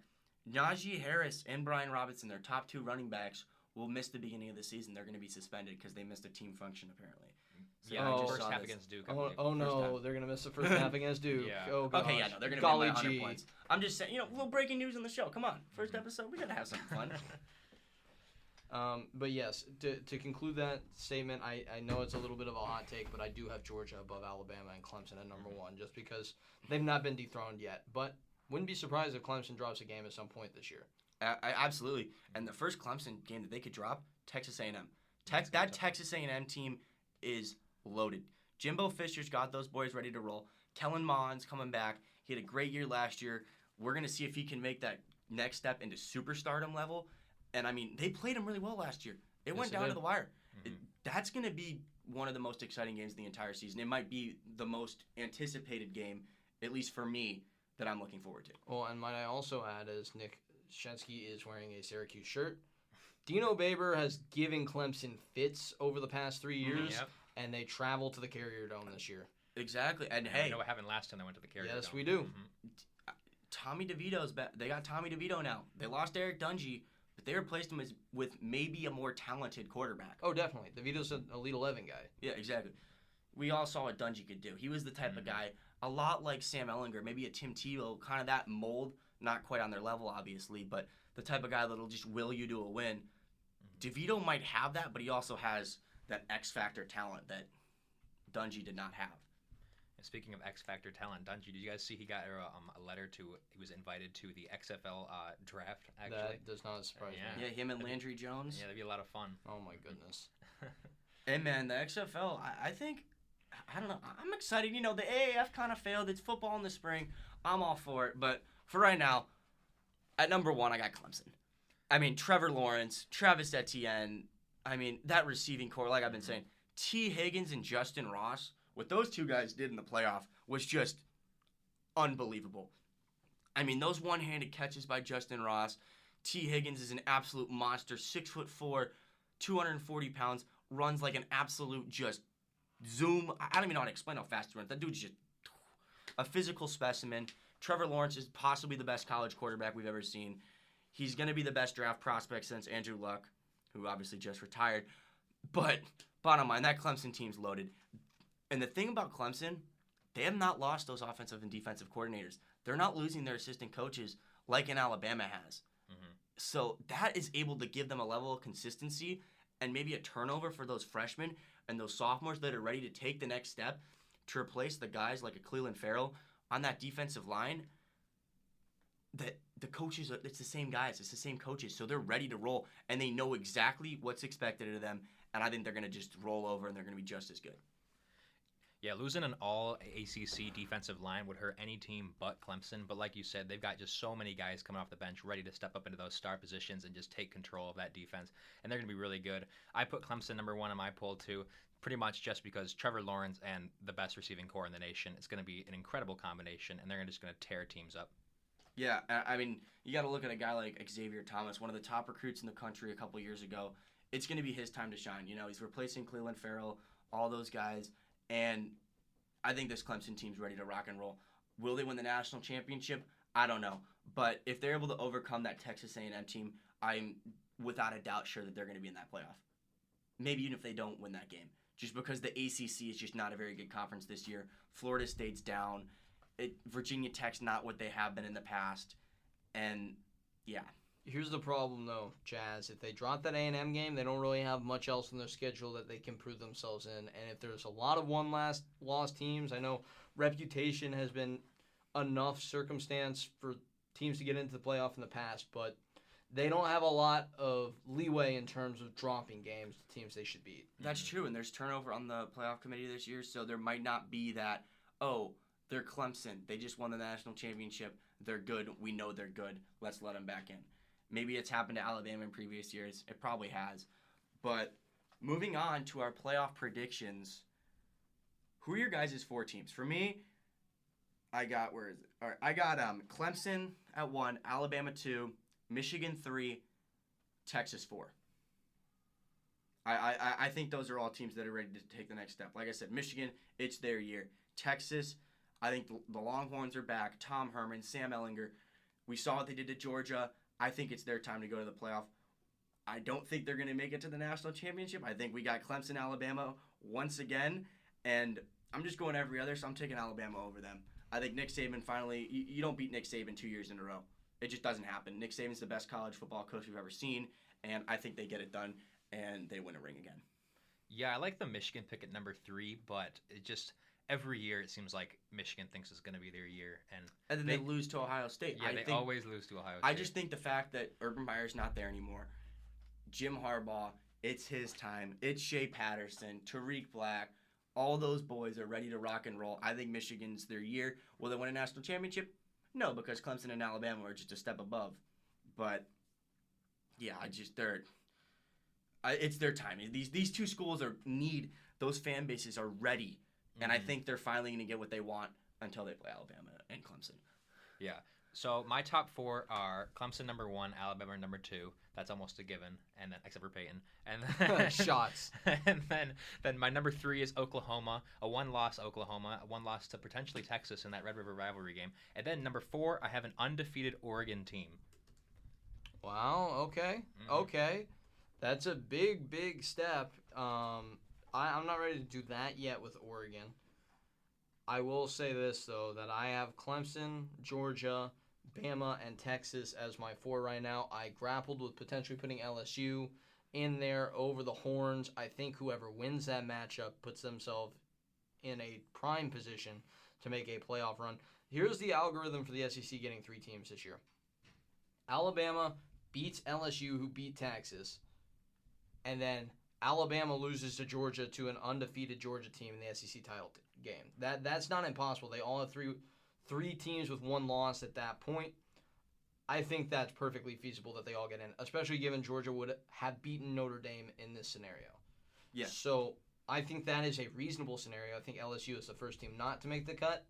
Najee Harris and Brian Robinson, their top 2 running backs, will miss the beginning of the season. They're going to be suspended because they missed a team function, apparently. So Yeah, I just first saw half this. against Duke. Oh no, they're going to miss the first half against Duke. Yeah. Oh, gosh. Okay, yeah, no, they're going to win by 100 gee. points. I'm just saying, a little breaking news on the show. Come on. First episode, we got to have some fun. But yes, to conclude that statement, I know it's a little bit of a hot take, but I do have Georgia above Alabama and Clemson at number 1 just because they've not been dethroned yet. But Wouldn't be surprised if Clemson drops a game at some point this year. Absolutely. And the first Clemson game that they could drop, Texas A&M. That Texas A&M team is loaded. Jimbo Fisher's got those boys ready to roll. Kellen Mond's coming back. He had a great year last year. We're going to see if he can make that next step into superstardom level. And, I mean, they played him really well last year. It went down to the wire. Mm-hmm. That's going to be one of the most exciting games of the entire season. It might be the most anticipated game, at least for me, that I'm looking forward to. Well, and might I also add, as Nick Scheske is wearing a Syracuse shirt, Dino Baber has given Clemson fits over the past 3 years, Yep. and they travel to the Carrier Dome this year. Exactly. And, I hey, know what happened last time they went to the Carrier Yes, Dome. we do. Mm-hmm. Tommy DeVito's back. They got Tommy DeVito now. They lost Eric Dungy, but they replaced him with maybe a more talented quarterback. Oh, definitely. DeVito's an Elite 11 guy. Yeah, exactly. We all saw what Dungy could do. He was the type of guy, a lot like Sam Ehlinger, maybe a Tim Tebow, kind of that mold, not quite on their level, obviously, but the type of guy that'll just will you to a win. DeVito might have that, but he also has that X-Factor talent that Dungy did not have. And speaking of X Factor talent, Dungy, did you guys see he got a letter to? He was invited to the XFL draft. Actually, That does not surprise me. Yeah, him and Landry Jones. Yeah, that'd be a lot of fun. Oh, my goodness. Hey, man, the XFL, I think, I don't know, I'm excited. You know, the AAF kind of failed. It's football in the spring. I'm all for it. But for right now, at number one, I got Clemson. I mean, Trevor Lawrence, Travis Etienne. I mean, that receiving core, like I've been saying, T. Higgins and Justin Ross, what those two guys did in the playoff was just unbelievable. I mean, those one-handed catches by Justin Ross. T. Higgins is an absolute monster, 6'4", 240 pounds, runs like an absolute just zoom. I don't even know how to explain how fast he runs. That dude's just a physical specimen. Trevor Lawrence is possibly the best college quarterback we've ever seen. He's going to be the best draft prospect since Andrew Luck, who obviously just retired. But bottom line, that Clemson team's loaded. And the thing about Clemson, they have not lost those offensive and defensive coordinators. They're not losing their assistant coaches like in Alabama has. Mm-hmm. So that is able to give them a level of consistency and maybe a turnover for those freshmen and those sophomores that are ready to take the next step to replace the guys like a Cleveland Farrell on that defensive line. That the coaches, it's the same guys, it's the same coaches, so they're ready to roll, and they know exactly what's expected of them, and I think they're going to just roll over, and they're going to be just as good. Yeah, losing an all-ACC defensive line would hurt any team but Clemson. But like you said, they've got just so many guys coming off the bench ready to step up into those star positions and just take control of that defense. And they're going to be really good. I put Clemson number one on my poll, too, pretty much just because Trevor Lawrence and the best receiving core in the nation. It's going to be an incredible combination, and they're just going to tear teams up. Yeah, I mean, you got to look at a guy like Xavier Thomas, one of the top recruits in the country a couple years ago. It's going to be his time to shine. You know, he's replacing Cleveland Farrell, all those guys, and I think this Clemson team's ready to rock and roll. Will they win the national championship? I don't know. But if they're able to overcome that Texas A&M team, I'm without a doubt sure that they're going to be in that playoff. Maybe even if they don't win that game. Just because the ACC is just not a very good conference this year. Florida State's down. Virginia Tech's not what they have been in the past. And, yeah. Here's the problem, though, Jazz. If they drop that A&M game, they don't really have much else in their schedule that they can prove themselves in. And if there's a lot of one-loss teams, I know reputation has been enough circumstance for teams to get into the playoff in the past, but they don't have a lot of leeway in terms of dropping games to teams they should beat. That's true, and there's turnover on the playoff committee this year, so there might not be that, they're Clemson. They just won the national championship. They're good. We know they're good. Let's let them back in. Maybe it's happened to Alabama in previous years. It probably has. But moving on to our playoff predictions, who are your guys' four teams? For me, I got, All right, I got Clemson at 1, Alabama 2, Michigan 3, Texas 4. I think those are all teams that are ready to take the next step. Like I said, Michigan, it's their year. Texas, I think the Longhorns are back. Tom Herman, Sam Ehlinger. We saw what they did to Georgia. I think it's their time to go to the playoff. I don't think they're going to make it to the national championship. I think we got Clemson, Alabama once again. And I'm just going every other, so I'm taking Alabama over them. I think Nick Saban finally, you don't beat Nick Saban 2 years in a row. It just doesn't happen. Nick Saban's the best college football coach we've ever seen, and I think they get it done, and they win a ring again. Yeah, I like the Michigan pick at number 3, but it just every year it seems like Michigan thinks it's going to be their year, and then they lose to Ohio State. Yeah, they always lose to Ohio State. I just think the fact that Urban Meyer's not there anymore, Jim Harbaugh, it's his time. It's Shea Patterson, Tariq Black. All those boys are ready to rock and roll. I think Michigan's their year. Will they win a national championship? No, because Clemson and Alabama are just a step above. But yeah, it's their time. These two schools those fan bases are ready, and I think they're finally going to get what they want until they play Alabama and Clemson. Yeah. So my top 4 are Clemson number 1, Alabama number 2. That's almost a given, and then except for Peyton. And then, shots. And then my number 3 is Oklahoma, a 1-loss Oklahoma, a 1-loss to potentially Texas in that Red River rivalry game. And then number 4, I have an undefeated Oregon team. Wow. Okay. Okay. That's a big step. I'm not ready to do that yet with Oregon. I will say this, though, that I have Clemson, Georgia, Bama, and Texas as my 4 right now. I grappled with potentially putting LSU in there over the horns. I think whoever wins that matchup puts themselves in a prime position to make a playoff run. Here's the algorithm for the SEC getting 3 teams this year. Alabama beats LSU, who beat Texas, and then Alabama loses to Georgia, to an undefeated Georgia team in the SEC title game. That's not impossible. They all have three teams with 1 loss at that point. I think that's perfectly feasible that they all get in, especially given Georgia would have beaten Notre Dame in this scenario. Yeah. So I think that is a reasonable scenario. I think LSU is the first team not to make the cut,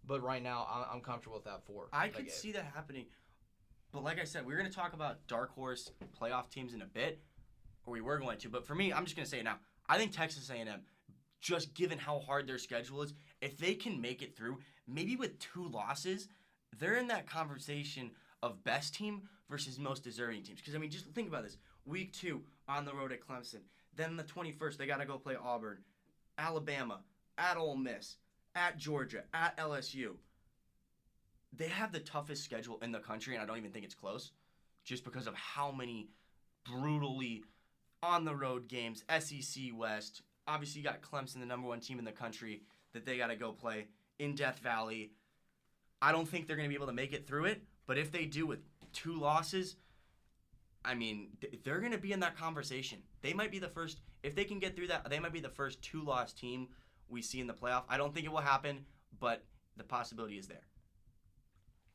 but right now I'm comfortable with that 4. I could see that happening, but like I said, we're going to talk about dark horse playoff teams in a bit, or we were going to, but for me, I'm just going to say it now. I think Texas A&M, just given how hard their schedule is, if they can make it through, maybe with 2 losses, they're in that conversation of best team versus most deserving teams. Because, I mean, just think about this. Week 2, on the road at Clemson. Then the 21st, they got to go play Auburn, Alabama, at Ole Miss, at Georgia, at LSU. They have the toughest schedule in the country, and I don't even think it's close, just because of how many brutally on-the-road games, SEC West. Obviously, you got Clemson, the number 1 team in the country, that they got to go play in Death Valley. I don't think they're going to be able to make it through it, but if they do with 2 losses, I mean, they're going to be in that conversation. They might be the first, if they can get through that, they might be the first 2-loss team we see in the playoff. I don't think it will happen, but the possibility is there.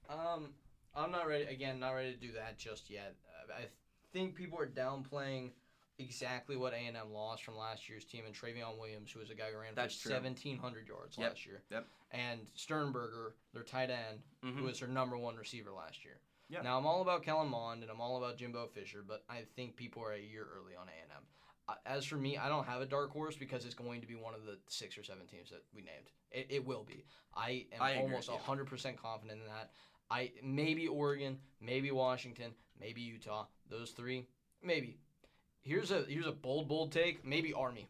I'm not ready to do that just yet. I think people are downplaying exactly what A&M lost from last year's team, and Travion Williams, who was a guy who ran for 1,700 yards last year. Yep. And Sternberger, their tight end, who was their number 1 receiver last year. Yep. Now, I'm all about Kellen Mond, and I'm all about Jimbo Fisher, but I think people are a year early on A&M. As for me, I don't have a dark horse because it's going to be one of the 6 or 7 teams that we named. It will be. I am almost 100% confident in that. Maybe Oregon, maybe Washington, maybe Utah. Those 3, maybe. Here's a bold take. Maybe Army.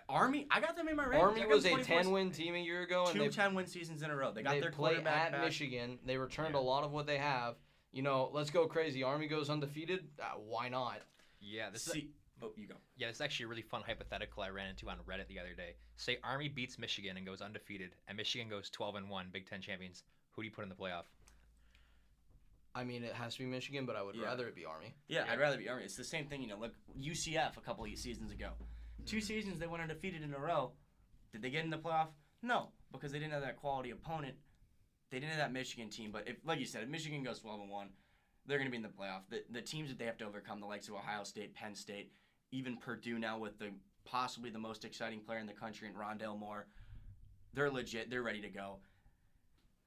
Army? I got them in my rankings. Army was a 10-win team a year ago. 2 10-win seasons in a row. They got their play quarterback at back. Michigan. They returned a lot of what they have. You know, let's go crazy. Army goes undefeated. Why not? Yeah, you go. Yeah, this is actually a really fun hypothetical I ran into on Reddit the other day. Say Army beats Michigan and goes undefeated, and Michigan goes 12-1, Big Ten champions. Who do you put in the playoff? I mean, it has to be Michigan, but I would rather it be Army. Yeah, I'd rather be Army. It's the same thing, like UCF a couple of seasons ago. 2 seasons they went undefeated in a row. Did they get in the playoff? No, because they didn't have that quality opponent. They didn't have that Michigan team. But like you said, if Michigan goes 12-1, they're going to be in the playoff. The teams that they have to overcome, the likes of Ohio State, Penn State, even Purdue now with possibly the most exciting player in the country in Rondale Moore, they're legit. They're ready to go.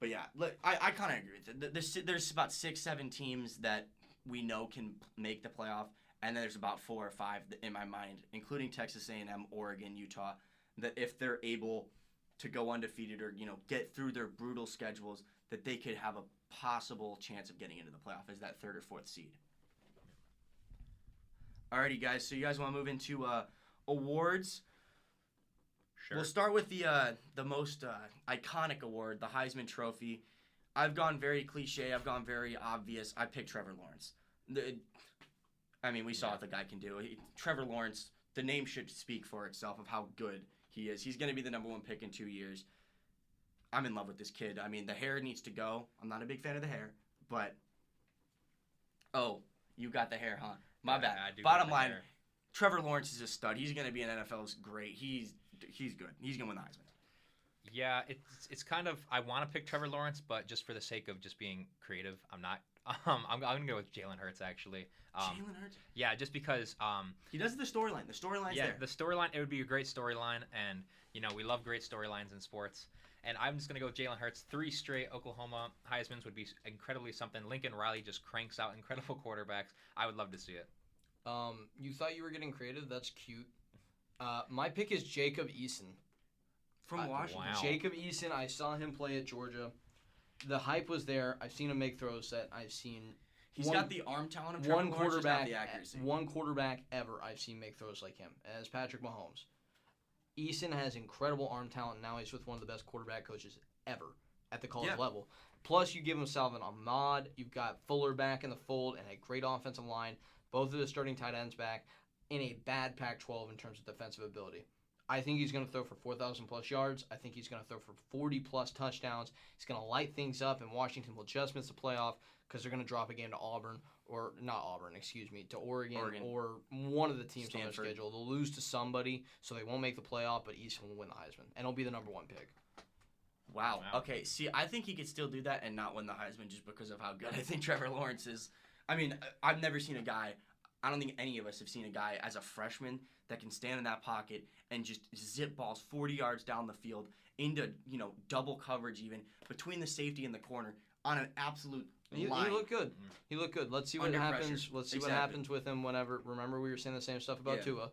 But yeah, look, I kind of agree with it. There's about 6, 7 teams that we know can make the playoff, and then there's about 4 or 5 in my mind, including Texas A&M, Oregon, Utah, that if they're able to go undefeated or get through their brutal schedules, that they could have a possible chance of getting into the playoff as that 3rd or 4th seed. Alrighty, guys. So you guys want to move into awards? Sure. We'll start with the most iconic award, the Heisman Trophy. I've gone very cliche. I've gone very obvious. I picked Trevor Lawrence. We saw what the guy can do. Trevor Lawrence, the name should speak for itself of how good He is. He's going to be the number 1 pick in 2 years. I'm in love with this kid. I mean, the hair needs to go. I'm not a big fan of the hair, but oh, you got the hair, huh? My bad. I do Bottom got the line, hair. Trevor Lawrence is a stud. He's going to be an NFL's great. He's good. He's going to win the Heisman. Yeah, it's kind of I want to pick Trevor Lawrence, but just for the sake of just being creative, I'm not. I'm gonna go with Jalen Hurts actually. Jalen Hurts. Yeah, just because he does the storyline. The storyline's yeah, there. the storyline it would be a great storyline, and we love great storylines in sports. And I'm just gonna go with Jalen Hurts. 3 straight Oklahoma Heisman's would be incredibly something. Lincoln Riley just cranks out incredible quarterbacks. I would love to see it. You thought you were getting creative? That's cute. My pick is Jacob Eason. From Washington. Wow. Jacob Eason, I saw him play at Georgia. The hype was there. I've seen him make throws that I've seen. He's got the arm talent of Trevor Lawrence, just not the accuracy. One quarterback ever I've seen make throws like him, as Patrick Mahomes. Eason has incredible arm talent. Now he's with one of the best quarterback coaches ever at the college level. Plus, you give him Salvin Ahmad. You've got Fuller back in the fold and a great offensive line. Both of the starting tight ends back in a bad Pac-12 in terms of defensive ability. I think he's going to throw for 4,000-plus yards. I think he's going to throw for 40-plus touchdowns. He's going to light things up, and Washington will just miss the playoff because they're going to drop a game to to Oregon. Or one of the teams on their schedule. They'll lose to somebody, so they won't make the playoff, but Easton will win the Heisman, and he'll be the number 1 pick. Wow. Okay, see, I think he could still do that and not win the Heisman just because of how good I think Trevor Lawrence is. I mean, I've never seen a guy, I don't think any of us have seen a guy as a freshman that can stand in that pocket and just zip balls 40 yards down the field into, double coverage even, between the safety and the corner on an absolute line. He looked good. He looked good. Let's see what happens. Pressure. Let's see what happens with him whenever. Remember, we were saying the same stuff about Tua.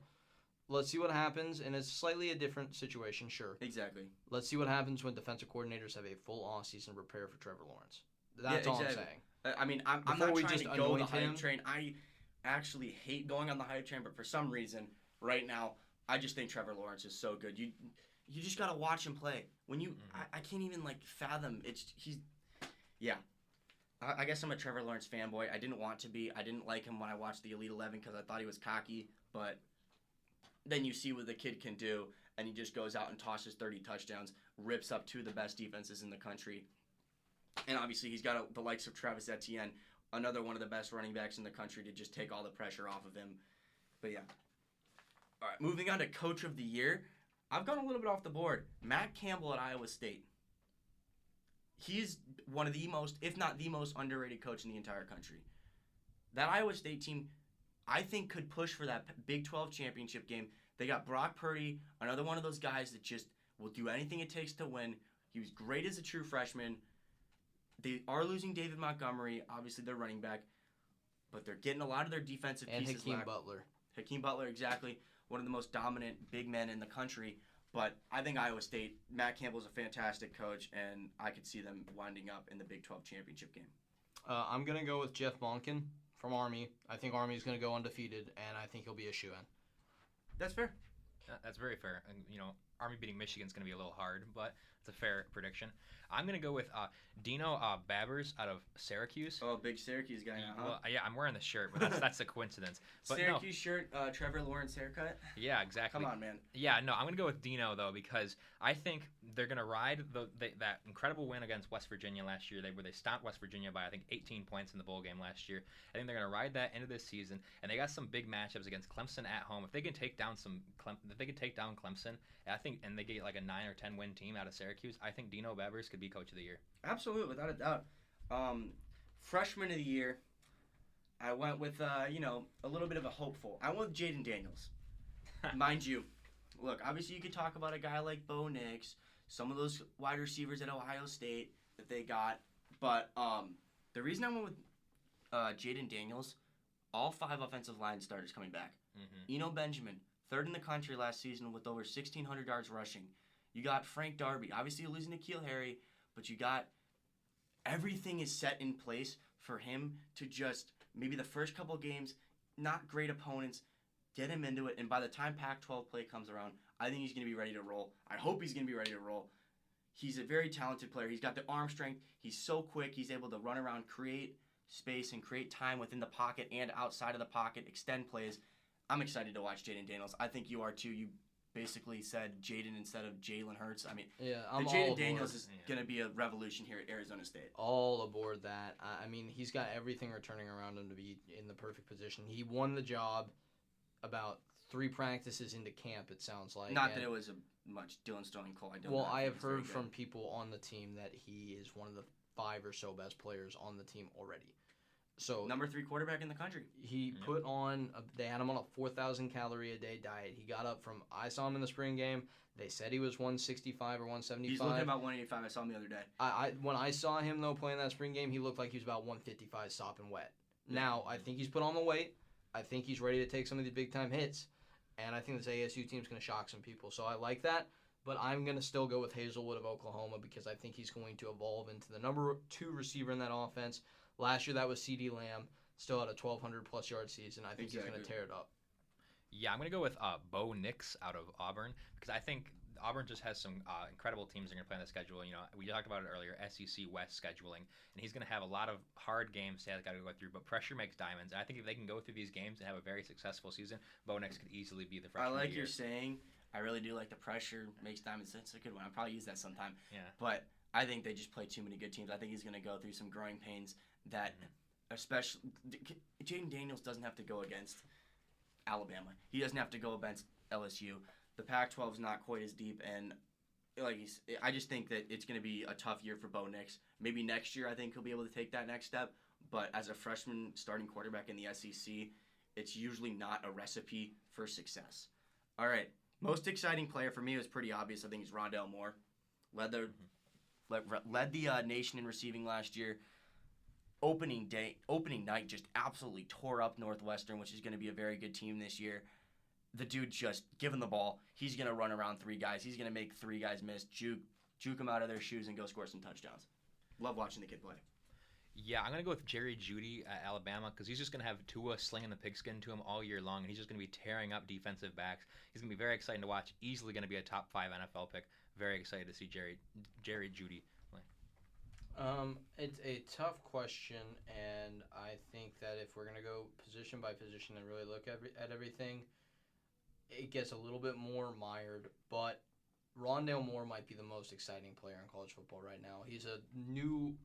Let's see what happens, and it's slightly a different situation, sure. Exactly. Let's see what happens when defensive coordinators have a full offseason to prepare for Trevor Lawrence. That's all I'm saying. I mean, I'm not trying to go on the hype train. I actually hate going on the hype train, but for some reason, right now, I just think Trevor Lawrence is so good. You just gotta watch him play. When I can't even fathom. I guess I'm a Trevor Lawrence fanboy. I didn't want to be. I didn't like him when I watched the Elite 11 because I thought he was cocky. But then you see what the kid can do, and he just goes out and tosses 30 touchdowns, rips up 2 of the best defenses in the country. And obviously he's got the likes of Travis Etienne, another one of the best running backs in the country, to just take all the pressure off of him. But yeah. All right, moving on to Coach of the Year. I've gone a little bit off the board. Matt Campbell at Iowa State. He's one of the most, if not the most underrated coach in the entire country. That Iowa State team, I think, could push for that Big 12 championship game. They got Brock Purdy, another one of those guys that just will do anything it takes to win. He was great as a true freshman. They are losing David Montgomery, obviously their running back, but they're getting a lot of their defensive pieces back. And Hakeem Butler. Hakeem Butler, exactly. One of the most dominant big men in the country. But I think Iowa State, Matt Campbell's a fantastic coach, and I could see them winding up in the Big 12 championship game. I'm going to go with Jeff Monken from Army. I think Army's going to go undefeated, and I think he'll be a shoo-in. That's fair. That's very fair. And, Army beating Michigan's going to be a little hard, but it's a fair prediction. I'm going to go with Dino Babbers out of Syracuse. Oh, big Syracuse guy now, huh? Well, yeah, I'm wearing the shirt, but that's a coincidence. But Syracuse shirt, Trevor Lawrence haircut? Yeah, exactly. Come on, man. Yeah, no, I'm going to go with Dino, though, because I think they're going to ride that incredible win against West Virginia last year, where they stomped West Virginia by, I think, 18 points in the bowl game last year. I think they're going to ride that into this season, and they got some big matchups against Clemson at home. If they can take down Clemson, I think, and they get like a 9 or 10 win team out of Syracuse, I think Dino Babbers could be Coach of the Year. Absolutely, without a doubt. Freshman of the Year, I went with a little bit of a hopeful. I went with Jaden Daniels. Mind you, look, obviously you could talk about a guy like Bo Nix, some of those wide receivers at Ohio State that they got, but the reason I went with Jaden Daniels, all 5 offensive line starters coming back. Mm-hmm. Eno Benjamin, 3rd in the country last season with over 1,600 yards rushing. You got Frank Darby. Obviously, you're losing N'Keal Harry, but you got everything is set in place for him to just, maybe the first couple games, not great opponents, get him into it, and by the time Pac-12 play comes around, I think he's going to be ready to roll. I hope he's going to be ready to roll. He's a very talented player. He's got the arm strength. He's so quick. He's able to run around, create space, and create time within the pocket and outside of the pocket, extend plays. I'm excited to watch Jaden Daniels. I think you are too. basically said Jaden instead of Jalen Hurts. I mean, Yeah, the I'm all Jaden aboard. Daniels is going to be a revolution here at Arizona State. All aboard that. I mean, he's got everything returning around him to be in the perfect position. He won the job about 3 practices into camp, it sounds like. Not that it was much Dylan Stone-Cole. I have heard from people on the team that he is one of the 5 or so best players on the team already. So number 3 quarterback in the country. He put on, they had him on a 4,000 calorie a day diet. He got up from, I saw him in the spring game. They said he was 165 or 175. He's looking about 185. I saw him the other day. When I saw him, though, playing that spring game, he looked like he was about 155 sopping wet. Now, I think he's put on the weight. I think he's ready to take some of these big-time hits. And I think this ASU team's going to shock some people. So I like that. But I'm going to still go with Hazelwood of Oklahoma because I think he's going to evolve into the number 2 receiver in that offense. Last year, that was CeeDee Lamb. Still had a 1,200-plus yard season. I think he's going to tear it up. Yeah, I'm going to go with Bo Nix out of Auburn because I think Auburn just has some incredible teams they're going to play on the schedule. You know, we talked about it earlier, SEC West scheduling, and he's going to have a lot of hard games they've got to go through, but pressure makes diamonds. And I think if they can go through these games and have a very successful season, Bo Nix could easily be the freshman I like of the year. your saying. I really do like the pressure makes diamonds. It's a good one. I'll probably use that sometime. Yeah. But I think they just play too many good teams. I think he's going to go through some growing pains that especially Jaden Daniels doesn't have to go against Alabama. He doesn't have to go against LSU. The Pac-12 is not quite as deep, and I just think that it's going to be a tough year for Bo Nix. Maybe next year I think he'll be able to take that next step, but as a freshman starting quarterback in the SEC, it's usually not a recipe for success. All right, most exciting player for me was pretty obvious. I think it's Rondale Moore. Led the nation in receiving last year. Opening night just absolutely tore up Northwestern, which is going to be a very good team this year. The dude just given the ball, he's going to run around 3 guys. He's going to make 3 guys miss, juke them out of their shoes, and go score some touchdowns. Love watching the kid play. Yeah, I'm going to go with Jerry Jeudy at Alabama because he's just going to have Tua slinging the pigskin to him all year long, and he's just going to be tearing up defensive backs. He's going to be very exciting to watch. Easily going to be a top 5 NFL pick. Very excited to see Jerry Jeudy play. It's a tough question, and I think that if we're going to go position by position and really look at everything, it gets a little bit more mired, but Rondale Moore might be the most exciting player in college football right now. He's a new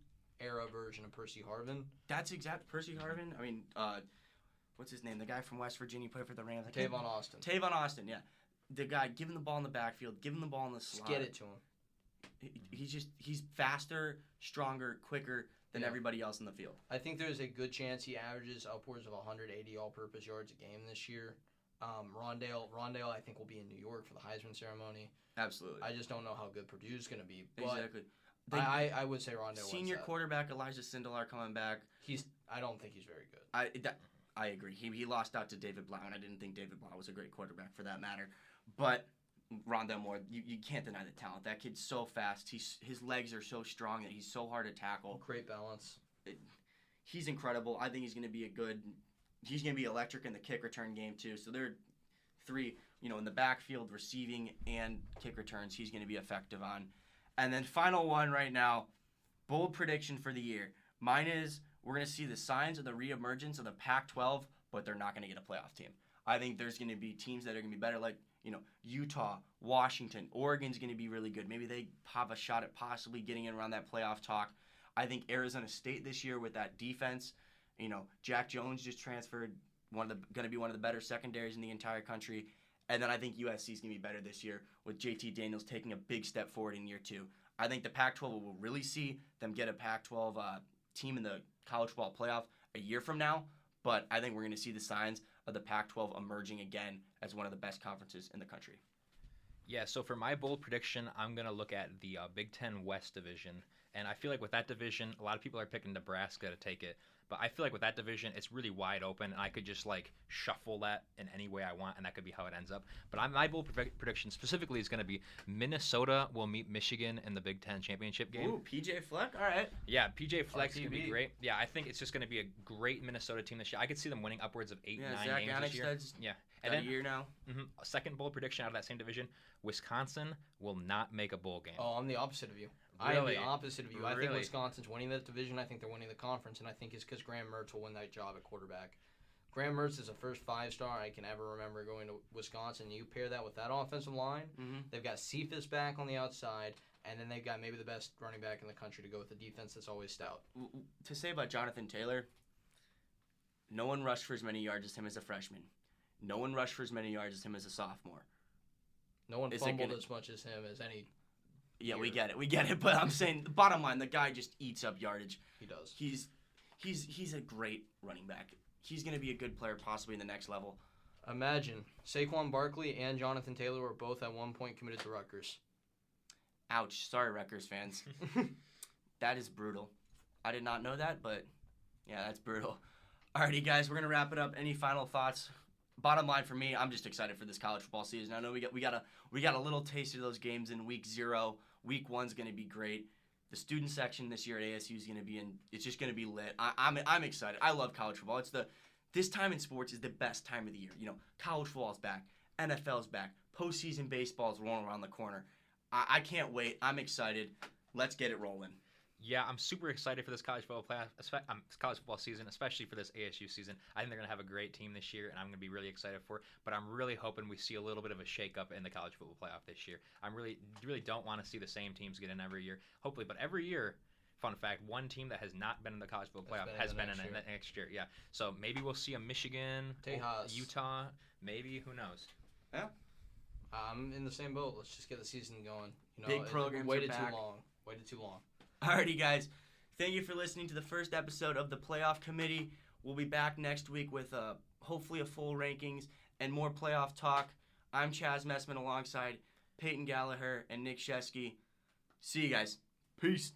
era version of Percy Harvin. That's exact Percy Harvin. I mean, what's his name? The guy from West Virginia played for the Rams. Tavon Austin. Tavon Austin, yeah. The guy giving the ball in the backfield, giving the ball in the slot. Just get it to him. He's faster, stronger, quicker than everybody else in the field. I think there's a good chance he averages upwards of 180 all-purpose yards a game this year. Rondale, I think, will be in New York for the Heisman ceremony. Absolutely. I just don't know how good Purdue's going to be. But exactly. I would say Rondale. Senior quarterback Elijah Sindelar coming back. I don't think he's very good. I agree. He lost out to David Blau, and I didn't think David Blau was a great quarterback for that matter. But Rondale Moore, you can't deny the talent. That kid's so fast. His legs are so strong that he's so hard to tackle. Great balance. He's incredible. I think he's going to be he's going to be electric in the kick return game too. So there are 3, in the backfield, receiving and kick returns, he's going to be effective on. And then final one right now, bold prediction for the year. Mine is we're going to see the signs of the reemergence of the Pac-12, but they're not going to get a playoff team. I think there's going to be teams that are going to be better, like Utah, Washington, Oregon's going to be really good. Maybe they have a shot at possibly getting in around that playoff talk. I think Arizona State this year with that defense, Jack Jones just transferred, going to be one of the better secondaries in the entire country. And then I think USC is going to be better this year with JT Daniels taking a big step forward in year 2. I think the Pac-12 will really see them get a Pac-12 team in the college football playoff a year from now. But I think we're going to see the signs of the Pac-12 emerging again as one of the best conferences in the country. Yeah, so for my bold prediction, I'm going to look at the Big Ten West division. And I feel like with that division, a lot of people are picking Nebraska to take it. But I feel like with that division, it's really wide open, and I could just, shuffle that in any way I want, and that could be how it ends up. But my bold prediction specifically is going to be Minnesota will meet Michigan in the Big Ten championship game. Ooh, PJ Fleck? All right. Yeah, PJ Fleck's going to be great. Yeah, I think it's just going to be a great Minnesota team this year. I could see them winning upwards of 8-9 games this year. Yeah, and then a year now. A second bold prediction out of that same division, Wisconsin will not make a bowl game. Oh, I'm the opposite of you. Really? I am the opposite of you. Really? I think Wisconsin's winning that division. I think they're winning the conference, and I think it's because Graham Mertz will win that job at quarterback. Graham Mertz is the first 5-star I can ever remember going to Wisconsin. You pair that with that offensive line, they've got Cephas back on the outside, and then they've got maybe the best running back in the country to go with a defense that's always stout. To say about Jonathan Taylor, no one rushed for as many yards as him as a freshman. No one rushed for as many yards as him as a sophomore. No one fumbled as much as him as any. Yeah, we get it. But I'm saying, the bottom line, the guy just eats up yardage. He does. He's a great running back. He's going to be a good player possibly in the next level. Imagine, Saquon Barkley and Jonathan Taylor were both at one point committed to Rutgers. Ouch. Sorry, Rutgers fans. That is brutal. I did not know that, but yeah, that's brutal. Alrighty, guys, we're going to wrap it up. Any final thoughts? Bottom line for me, I'm just excited for this college football season. I know we got a little taste of those games in week 0. Week 1's going to be great. The student section this year at ASU is going to be it's just going to be lit. I'm excited. I love college football. This time in sports is the best time of the year. You know, college football's back, NFL's back, postseason baseball's rolling around the corner. I can't wait. I'm excited. Let's get it rolling. Yeah, I'm super excited for this college football season, especially for this ASU season. I think they're going to have a great team this year, and I'm going to be really excited for it. But I'm really hoping we see a little bit of a shake-up in the college football playoff this year. I really don't want to see the same teams get in every year. Hopefully, but every year, fun fact, one team that has not been in the college football playoff has been in it next year. Yeah, so maybe we'll see a Michigan, Tejas, Utah, maybe, who knows? Yeah. I'm in the same boat. Let's just get the season going. You know, Big programs waited are back. Waited too long. Alrighty, guys. Thank you for listening to the first episode of the Playoff Committee. We'll be back next week with hopefully a full rankings and more playoff talk. I'm Chaz Messman alongside Peyton Gallaher and Nick Scheske. See you guys. Peace.